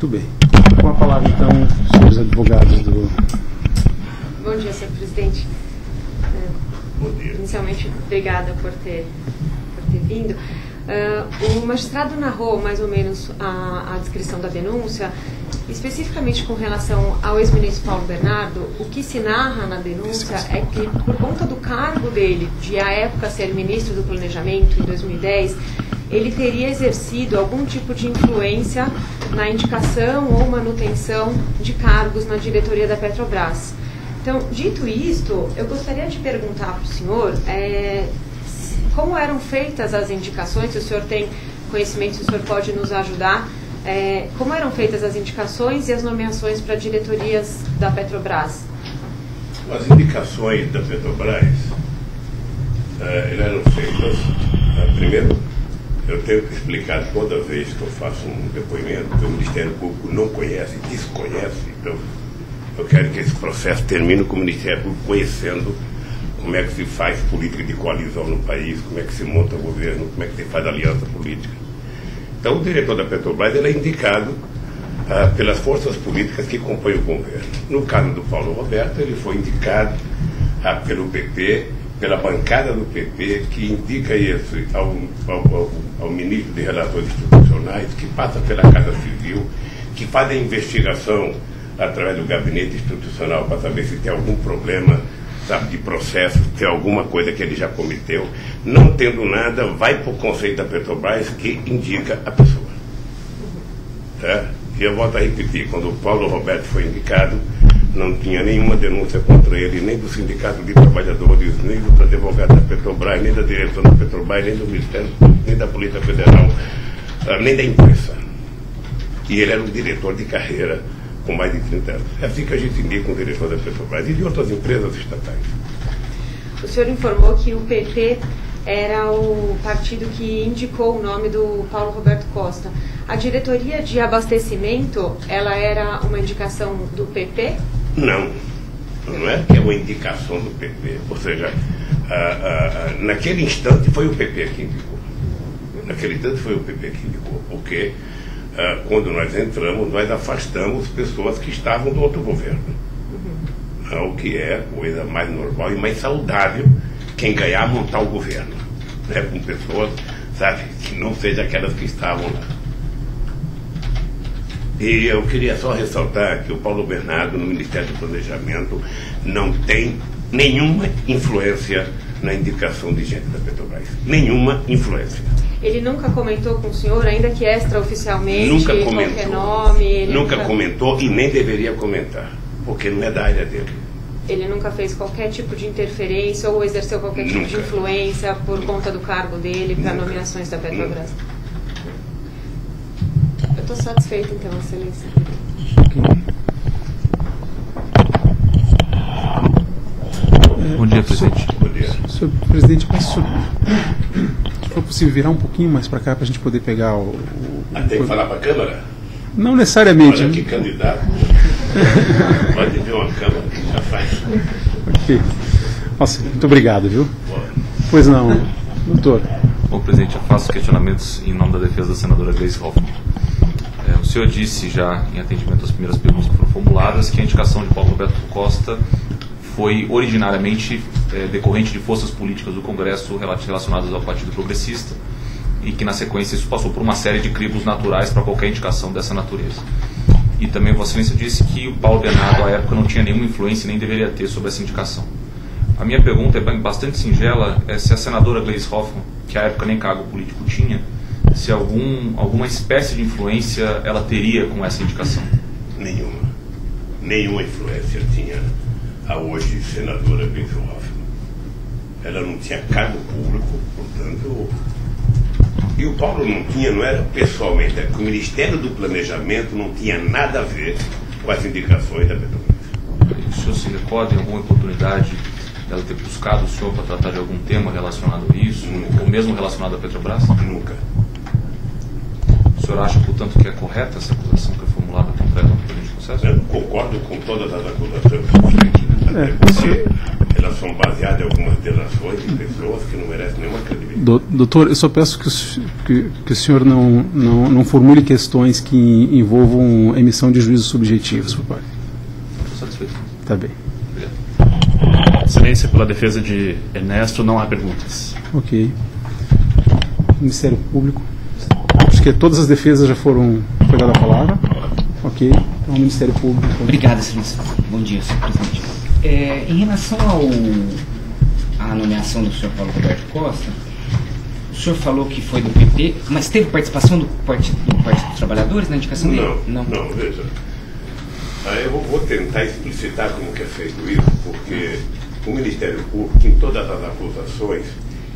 Muito bem. Com a palavra, então, os senhores advogados do... Bom dia, senhor presidente. Bom dia. Inicialmente, obrigada por ter vindo. O magistrado narrou mais ou menos a descrição da denúncia, especificamente com relação ao ex-ministro Paulo Bernardo. O que se narra na denúncia é que, por conta do cargo dele, de à época ser ministro do Planejamento, em 2010, ele teria exercido algum tipo de influência na indicação ou manutenção de cargos na diretoria da Petrobras. Então, dito isto, eu gostaria de perguntar para o senhor como eram feitas as indicações, se o senhor tem conhecimento, se o senhor pode nos ajudar, como eram feitas as indicações e as nomeações para diretorias da Petrobras? As indicações da Petrobras eram feitas, primeiro, eu tenho que explicar toda vez que eu faço um depoimento que o Ministério Público não conhece, desconhece, então eu quero que esse processo termine com o Ministério Público conhecendo como é que se faz política de coalizão no país, como é que se monta o governo, como é que se faz aliança política. Então o diretor da Petrobras ele é indicado pelas forças políticas que compõem o governo. No caso do Paulo Roberto, ele foi indicado pelo PP, pela bancada do PP, que indica isso ao ministro de Relações Institucionais, que passa pela Casa Civil, que faz a investigação através do gabinete institucional para saber se tem algum problema, sabe, de processo, se tem alguma coisa que ele já cometeu. Não tendo nada, vai para o Conselho da Petrobras, que indica a pessoa. Tá? E eu volto a repetir, quando o Paulo Roberto foi indicado, não tinha nenhuma denúncia contra ele, nem do Sindicato de Trabalhadores, nem do advogado da Petrobras, nem da direção da Petrobras, nem do Ministério Público, nem da Polícia Federal, nem da imprensa. E ele era um diretor de carreira com mais de 30 anos. É assim que a gente indica um diretor da Petrobras e de outras empresas estatais. O senhor informou que o PP era o partido que indicou o nome do Paulo Roberto Costa. A diretoria de abastecimento, ela era uma indicação do PP? Não é que é uma indicação do PP. Ou seja, naquele instante foi o PP que indicou. Naquele instante foi o PP que indicou, porque quando nós entramos, nós afastamos pessoas que estavam do outro governo. O que é coisa mais normal e mais saudável quem ganhar montar o governo, né? Com pessoas, sabe, que não sejam aquelas que estavam lá. E eu queria só ressaltar que o Paulo Bernardo, no Ministério do Planejamento, não tem nenhuma influência na indicação de gente da Petrobras. Nenhuma influência. Ele nunca comentou com o senhor, ainda que extraoficialmente, nunca comentou, qualquer nome? Nunca comentou e nem deveria comentar, porque não é da área dele. Ele nunca fez qualquer tipo de interferência ou exerceu qualquer tipo de influência por conta do cargo dele para nomeações da Petrobras? Eu estou satisfeito, então, excelência. Bom dia, presidente. Bom dia. Senhor presidente, mas se for possível virar um pouquinho mais para cá para a gente poder pegar o... Tem que falar para a câmera? Não necessariamente. Olha que candidato. Pode ver uma câmera que já faz. Ok. Nossa, muito obrigado, viu? Pois não, doutor. Bom, presidente, eu faço questionamentos em nome da defesa da senadora Gleisi Hoffmann. O senhor disse já, em atendimento às primeiras perguntas que foram formuladas, que a indicação de Paulo Roberto Costa foi originariamente decorrente de forças políticas do Congresso relacionadas ao Partido Progressista e que, na sequência, isso passou por uma série de crivos naturais para qualquer indicação dessa natureza. E também Vossa Excelência disse que o Paulo Bernardo, à época, não tinha nenhuma influência e nem deveria ter sobre essa indicação. A minha pergunta é bastante singela, se a senadora Gleisi Hoffmann, que à época nem cargo político tinha, se alguma espécie de influência ela teria com essa indicação. Nenhuma influência tinha a hoje senadora Gleisi Hoffmann. Ela não tinha cargo público, portanto... E o Paulo não era pessoalmente, é que o Ministério do Planejamento não tinha nada a ver com as indicações da Petrobras. O senhor se recorda em alguma oportunidade dela ter buscado o senhor para tratar de algum tema relacionado a isso, ou mesmo relacionado à Petrobras? Nunca. O senhor acha, portanto, que é correta essa acusação que foi formulada contra ela no processo? Eu concordo com todas as acusações. elas são baseadas em algumas delações de pessoas que não merecem nenhuma credibilidade. Doutor, eu só peço que o senhor não formule questões que envolvam emissão de juízos subjetivos, por favor. Estou satisfeito. Tá bem. Obrigado. Excelência, pela defesa de Ernesto, não há perguntas. Ok. Ministério Público. Acho que todas as defesas já foi dada a palavra. Ok. Então, Ministério Público. Obrigado, excelência. Bom dia, senhor presidente. Em relação à nomeação do senhor Paulo Roberto Costa, o senhor falou que foi do PP, mas teve participação do Partido dos Trabalhadores na indicação dele? Não, veja. Eu vou tentar explicitar como que é feito isso, porque o Ministério Público, em todas as acusações,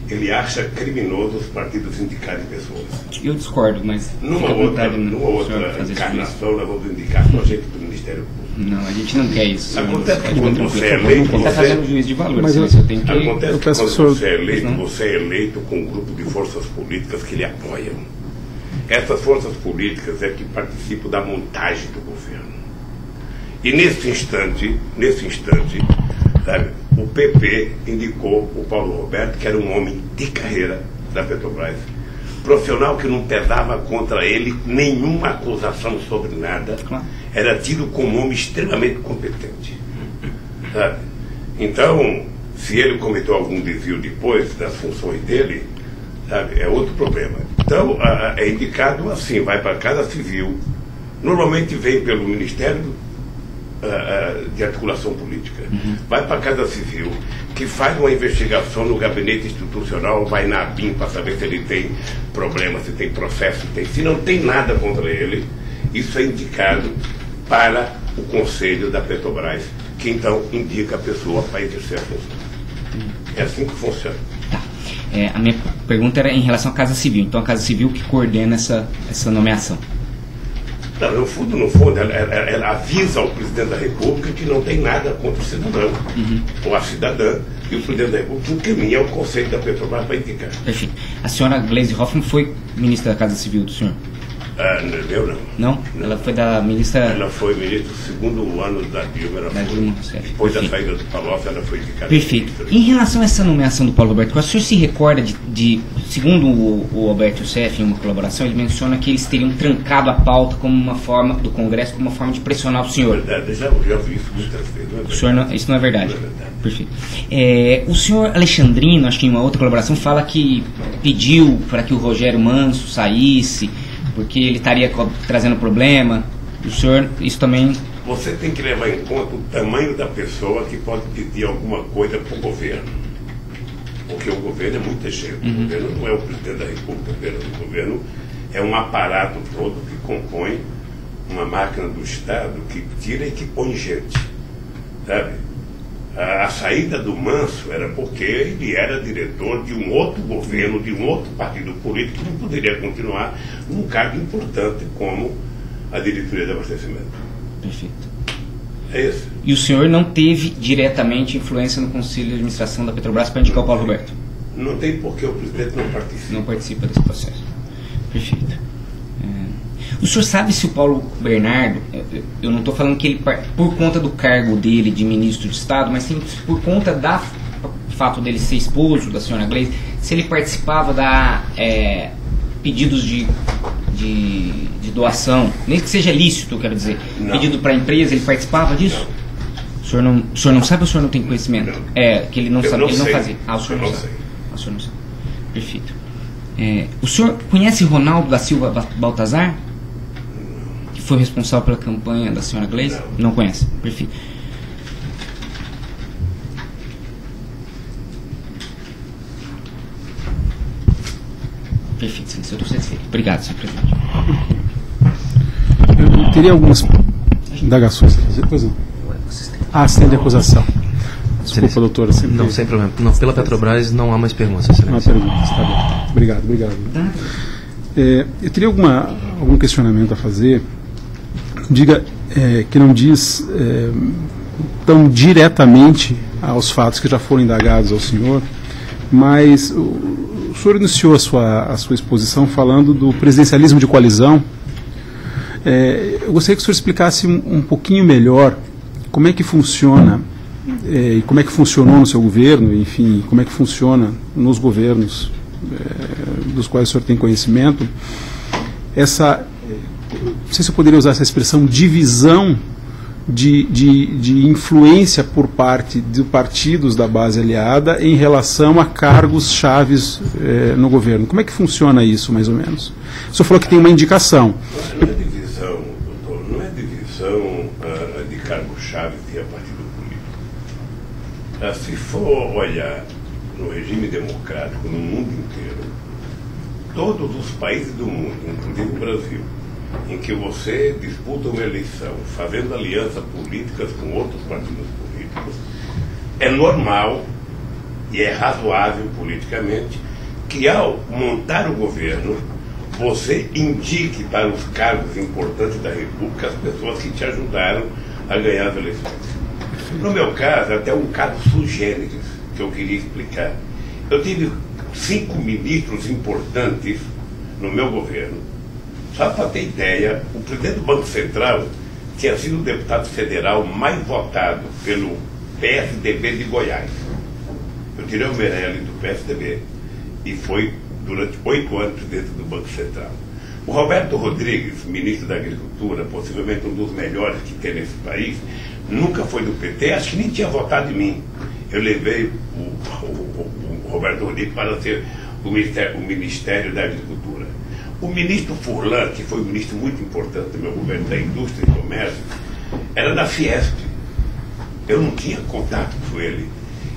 ele acha criminoso os partidos indicarem pessoas. Eu discordo, mas Numa outra encarnação, nós vamos indicar só gente do Ministério Público. Não, a gente não quer isso. Acontece que quando você é eleito, Não está fazendo juízo de valor, Mas excelência. Eu tenho que... Acontece que peço quando que o senhor- você é eleito com um grupo de forças políticas que lhe apoiam. Essas forças políticas é que participam da montagem do governo. E nesse instante, sabe, o PP indicou o Paulo Roberto, que era um homem de carreira da Petrobras, profissional que não pesava contra ele nenhuma acusação sobre nada, era tido como um homem extremamente competente. Sabe? Então, se ele cometeu algum desvio depois das funções dele, sabe, é outro problema. Então, é indicado assim, vai para a Casa Civil, normalmente vem pelo Ministério de Articulação Política, vai para a Casa Civil, que faz uma investigação no gabinete institucional, vai na ABIN para saber se ele tem problema, se tem processo, se não tem nada contra ele, isso é indicado para o Conselho da Petrobras, que então indica a pessoa para exercer a função. É assim que funciona. Tá. A minha pergunta era em relação à Casa Civil. Então, a Casa Civil que coordena essa nomeação. Não, no fundo, ela avisa ao presidente da República que não tem nada contra o cidadão ou a cidadã, e o presidente da República encaminha o Conselho da Petrobras para indicar. Perfeito. A senhora Gleisi Hoffmann foi ministra da Casa Civil do senhor? Eu não. Não? Ela foi da ministra... Ela foi ministra do segundo ano da Dilma. Depois da saída do Palocci, ela foi indicada. Perfeito. Em relação a essa nomeação do Paulo Roberto Costa, o senhor se recorda segundo o Alberto Youssef, em uma colaboração, ele menciona que eles teriam trancado a pauta como uma forma do Congresso, como uma forma de pressionar o senhor. É verdade, já vi isso muitas vezes. O senhor isso não é verdade? Não é verdade. Perfeito. O senhor Alexandrino, acho que em uma outra colaboração, fala que pediu para que o Rogério Manso saísse, porque ele estaria trazendo problema. O senhor, isso também... Você tem que levar em conta o tamanho da pessoa que pode pedir alguma coisa para o governo. Porque o governo é muita gente. O governo não é o presidente da República. O governo é um aparato todo que compõe uma máquina do Estado que tira e que põe gente. Sabe? A saída do Manso era porque ele era diretor de um outro governo, de um outro partido político, que não poderia continuar num cargo importante como a diretoria de abastecimento. Perfeito. É isso. E o senhor não teve diretamente influência no Conselho de Administração da Petrobras para indicar o Paulo Roberto? Não tem porque o presidente não participa. Não participa desse processo. Perfeito. O senhor sabe se o Paulo Bernardo, eu não estou falando que ele, por conta do cargo dele de ministro de Estado, mas sim por conta do fato dele ser esposo da senhora Gleisi, se ele participava da pedidos de doação, nem que seja lícito, quero dizer, não. Pedido para a empresa, ele participava disso? Não. O senhor não sabe ou o senhor não tem conhecimento? Não. Que ele não sabe, ele não fazia. O senhor não sei. sabe. O senhor não sabe. Perfeito. O senhor conhece Ronaldo da Silva Baltazar? Que foi responsável pela campanha da senhora Gleisi? Não conhece. Perfeito. Perfeito, senhor. Eu estou satisfeito. Obrigado, senhor presidente. Eu teria algumas indagações. Pois não. Assistente de acusação. Desculpa, doutora. Não, sem problema. Não, pela Petrobras não há mais perguntas, Não há perguntas, tá bom. Obrigado. Eu teria algum questionamento a fazer. Diga que não diz tão diretamente aos fatos que já foram indagados ao senhor, mas o senhor iniciou a sua exposição falando do presidencialismo de coalizão. Eu gostaria que o senhor explicasse um pouquinho melhor como é que funciona e como é que funcionou no seu governo, enfim, como é que funciona nos governos dos quais o senhor tem conhecimento, não sei se eu poderia usar essa expressão, divisão de influência por parte de partidos da base aliada em relação a cargos chaves no governo. Como é que funciona isso, mais ou menos? O senhor falou que tem uma indicação. Não é divisão, doutor, não é divisão de cargos chaves via partido político. Se for olhar no regime democrático no mundo inteiro, todos os países do mundo, inclusive o Brasil, em que você disputa uma eleição fazendo alianças políticas com outros partidos políticos, é normal e é razoável politicamente que ao montar o governo você indique para os cargos importantes da República as pessoas que te ajudaram a ganhar as eleições. No meu caso, até um caso sui generis que eu queria explicar. Eu tive 5 ministros importantes no meu governo. Só para ter ideia, o presidente do Banco Central tinha sido o deputado federal mais votado pelo PSDB de Goiás. Eu tirei o Meirelles do PSDB e foi durante 8 anos presidente do Banco Central. O Roberto Rodrigues, ministro da Agricultura, possivelmente um dos melhores que tem nesse país, nunca foi do PT, acho que nem tinha votado em mim. Eu levei o Roberto Rodrigues para ser o Ministério da Agricultura. O ministro Furlan, que foi um ministro muito importante do meu governo da Indústria e Comércio, era da Fiesp. Eu não tinha contato com ele.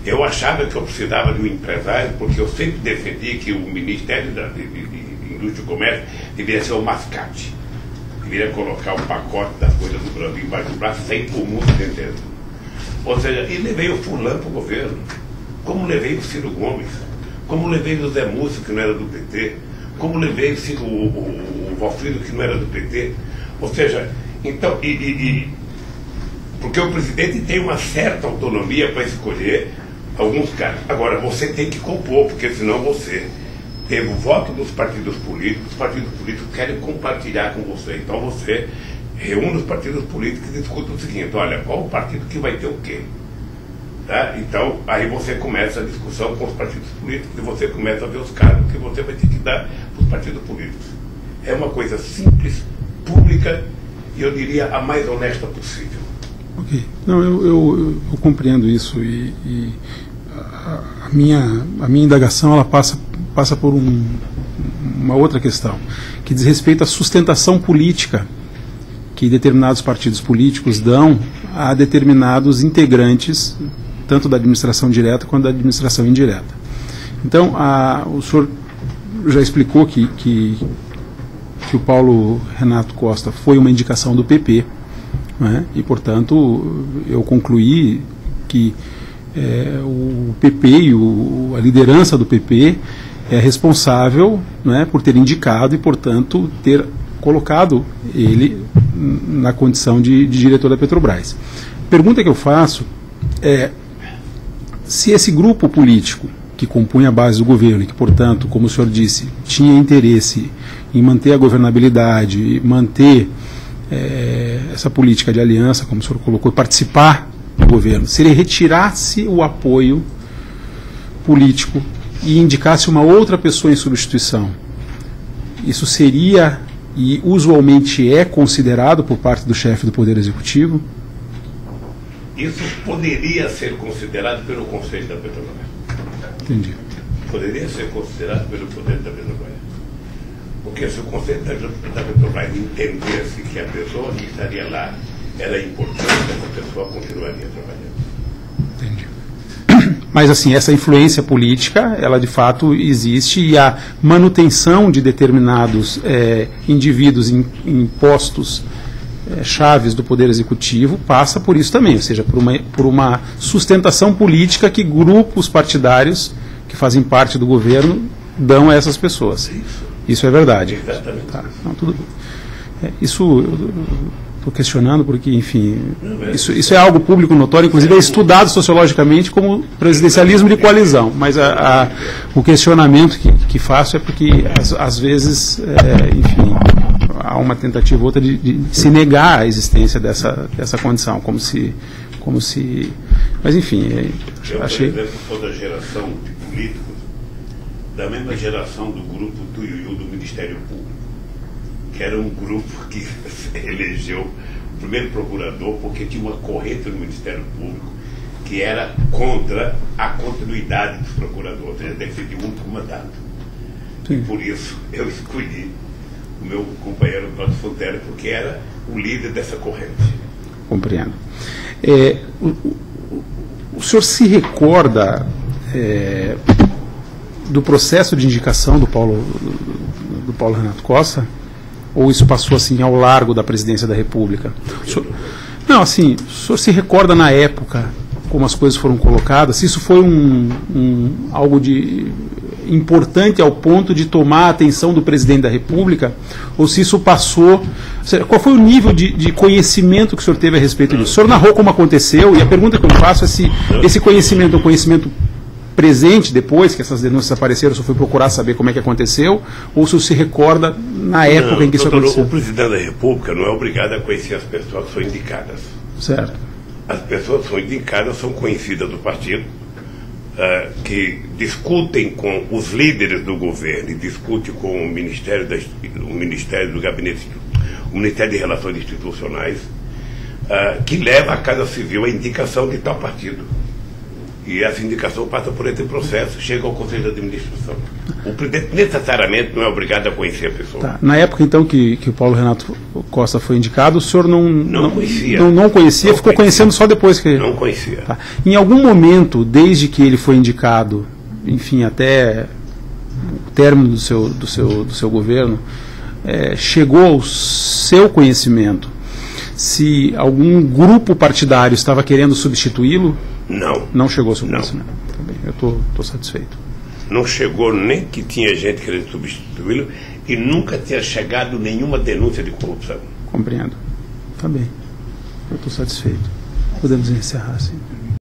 Eu achava que eu precisava de um empresário, porque eu sempre defendi que o Ministério de Indústria e Comércio deveria ser o mascate. Deveria colocar o pacote das coisas do Brasil embaixo do braço, sem pulmão dentro. Ou seja, e levei o Furlan para o governo, como levei o Ciro Gomes, como levei o Zé Múcio, que não era do PT, como levei o Valfrido, que não era do PT. Ou seja, então, porque o presidente tem uma certa autonomia para escolher alguns caras. Agora, você tem que compor, porque senão você teve o voto dos partidos políticos, os partidos políticos querem compartilhar com você. Então você reúne os partidos políticos e discute o seguinte: olha, qual o partido que vai ter o quê? Tá? Então, aí você começa a discussão com os partidos políticos e você começa a ver os cargos que você vai ter que dar para os partidos políticos. É uma coisa simples, pública e eu diria a mais honesta possível. Ok. Não, eu compreendo isso e a minha indagação ela passa por uma outra questão, que diz respeito à sustentação política que determinados partidos políticos dão a determinados integrantes, tanto da administração direta quanto da administração indireta. Então, o senhor já explicou que o Paulo Renato Costa foi uma indicação do PP, né? E, portanto, eu concluí que o PP e a liderança do PP é responsável, né, por ter indicado e, portanto, ter colocado ele na condição de diretor da Petrobras. A pergunta que eu faço é se esse grupo político que compunha a base do governo e que, portanto, como o senhor disse, tinha interesse em manter a governabilidade, manter essa política de aliança, como o senhor colocou, participar do governo, se ele retirasse o apoio político e indicasse uma outra pessoa em substituição, isso seria e usualmente é considerado por parte do chefe do Poder Executivo? Isso poderia ser considerado pelo Conselho da Petrobras. Entendi. Poderia ser considerado pelo Poder da Petrobras. Porque se o Conselho da Petrobras entendesse que a pessoa que estaria lá era importante, essa pessoa continuaria trabalhando. Entendi. Mas, assim, essa influência política, ela de fato existe e a manutenção de determinados indivíduos em postos chaves do Poder Executivo passa por isso também, ou seja, por uma sustentação política que grupos partidários que fazem parte do governo dão a essas pessoas. Isso é verdade. Exatamente. Tá. Não, tudo bem. Isso eu estou questionando porque, enfim, isso é algo público notório, inclusive é estudado sociologicamente como presidencialismo de coalizão, mas o questionamento que faço é porque, às vezes, enfim, há uma tentativa ou outra de se negar a existência dessa condição, como se Mas enfim, eu, achei... por exemplo, sou da geração de políticos, da mesma geração do grupo Tuiuiu do Ministério Público, que era um grupo que elegeu o primeiro procurador porque tinha uma corrente no Ministério Público que era contra a continuidade dos procuradores, ou seja, defendia um único mandato. Sim. E por isso eu escolhi o meu companheiro Cláudio Fontana, porque era o líder dessa corrente. Compreendo. O senhor se recorda do processo de indicação do Paulo Renato Costa? Ou isso passou assim ao largo da presidência da República? Não, assim, o senhor se recorda na época como as coisas foram colocadas? Se isso foi algo de importante ao ponto de tomar a atenção do presidente da República, ou se isso passou... Qual foi o nível de conhecimento que o senhor teve a respeito disso? O senhor narrou como aconteceu, e a pergunta que eu faço é se esse conhecimento é um conhecimento presente depois que essas denúncias apareceram, o senhor foi procurar saber como é que aconteceu, ou se o senhor se recorda na época em que isso aconteceu? O presidente da República não é obrigado a conhecer as pessoas que são indicadas. Certo. As pessoas que são indicadas são conhecidas do partido, que discutem com os líderes do governo e discutem com o Ministério do Gabinete, o Ministério de Relações Institucionais, que leva à Casa Civil a indicação de tal partido. E essa indicação passa por esse processo, chega ao Conselho de Administração. O presidente necessariamente não é obrigado a conhecer a pessoa. Tá. Na época, então, que o Paulo Renato Costa foi indicado, o senhor não conhecia? Não conhecia, ficou conhecendo só depois que... Não conhecia. Tá. Em algum momento, desde que ele foi indicado, enfim, até o término do seu governo, chegou ao seu conhecimento se algum grupo partidário estava querendo substituí-lo? Não. Não chegou ao seu conhecimento? Tá bem, eu estou satisfeito. Não chegou nem que tinha gente querendo substituí-lo e nunca tinha chegado nenhuma denúncia de corrupção. Compreendo. Tá bem. Eu estou satisfeito. Podemos encerrar, sim.